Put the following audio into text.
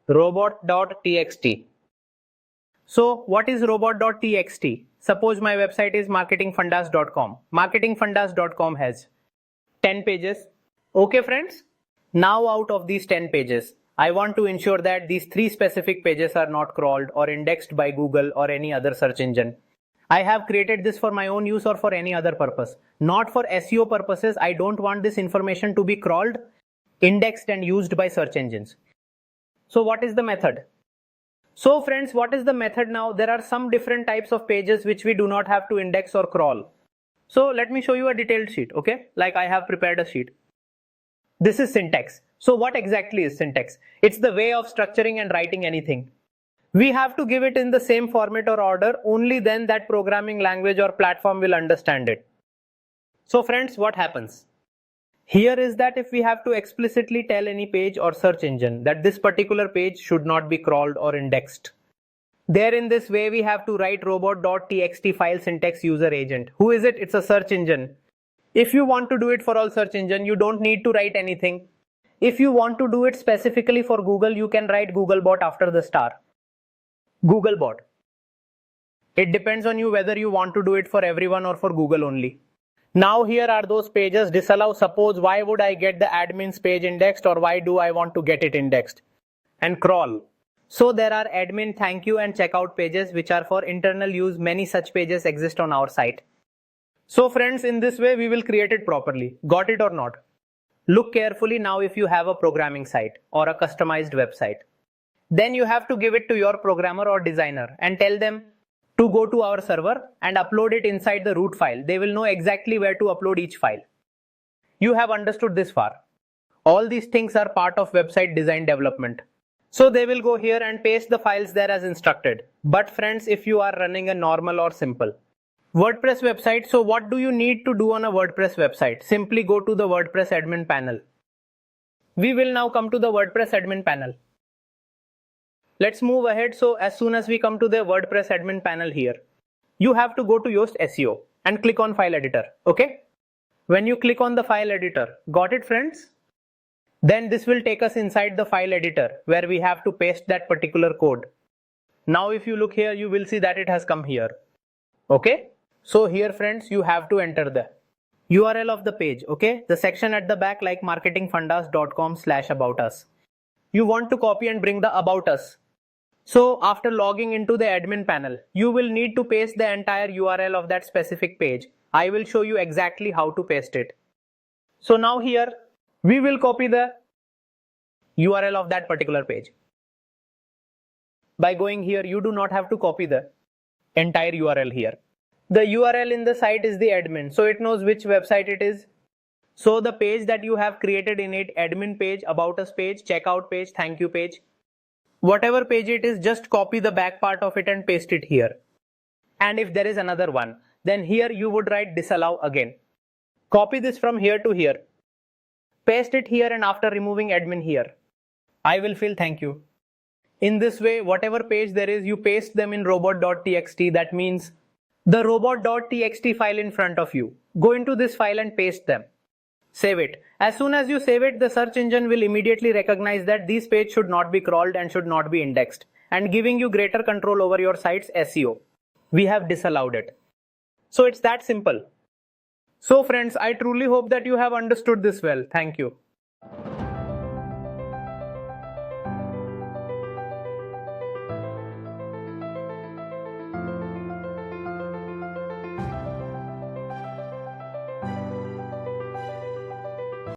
Robot.txt. So what is Robot.txt? Suppose my website is marketingfundas.com. Marketingfundas.com has 10 pages. Okay friends? Now out of these 10 pages, I want to ensure that these 3 specific pages are not crawled or indexed by Google or any other search engine. I have created this for my own use or for any other purpose. Not for SEO purposes. I don't want this information to be crawled, indexed and used by search engines. So what is the method? So friends, what is the method now? There are some different types of pages which we do not have to index or crawl. So let me show you a detailed sheet, okay? Like I have prepared a sheet. This is syntax. So what exactly is syntax? It's the way of structuring and writing anything. We have to give it in the same format or order, only then that programming language or platform will understand it. So friends, what happens? Here is that if we have to explicitly tell any page or search engine that this particular page should not be crawled or indexed. There in this way we have to write robot.txt file syntax user agent. Who is it? It's a search engine. If you want to do it for all search engine, you don't need to write anything. If you want to do it specifically for Google, you can write Googlebot after the star. Googlebot. It depends on you whether you want to do it for everyone or for Google only. Now here are those pages. Disallow. Suppose why would I get the admin's page indexed, or why do I want to get it indexed? And crawl. So there are admin, thank you and checkout pages which are for internal use. Many such pages exist on our site. So friends, in this way we will create it properly. Got it or not? Look carefully now. If you have a programming site or a customized website, then you have to give it to your programmer or designer and tell them to go to our server and upload it inside the root file. They will know exactly where to upload each file. You have understood this far. All these things are part of website design development. So they will go here and paste the files there as instructed. But friends, if you are running a normal or simple WordPress website, so what do you need to do on a WordPress website? Simply go to the WordPress admin panel. We will now come to the WordPress admin panel. Let's move ahead. So as soon as we come to the WordPress admin panel here, you have to go to Yoast SEO and click on file editor. Okay. When you click on the file editor, got it friends? Then this will take us inside the file editor where we have to paste that particular code. Now if you look here, you will see that it has come here. Okay. So here friends, you have to enter the URL of the page. Okay. The section at the back like marketingfundas.com/about us. You want to copy and bring the about us. So after logging into the admin panel, you will need to paste the entire URL of that specific page. I will show you exactly how to paste it. So now here, we will copy the URL of that particular page. By going here, you do not have to copy the entire URL here. The URL in the site is the admin, so it knows which website it is. So the page that you have created in it, admin page, about us page, checkout page, thank you page, whatever page it is, just copy the back part of it and paste it here. And if there is another one, then here you would write disallow again. Copy this from here to here. Paste it here, and after removing admin here, I will fill thank you. In this way, whatever page there is, you paste them in robot.txt. That means the robot.txt file in front of you. Go into this file and paste them. Save it. As soon as you save it, the search engine will immediately recognize that this page should not be crawled and should not be indexed, and giving you greater control over your site's SEO. We have disallowed it. So it's that simple. So friends, I truly hope that you have understood this well. Thank you.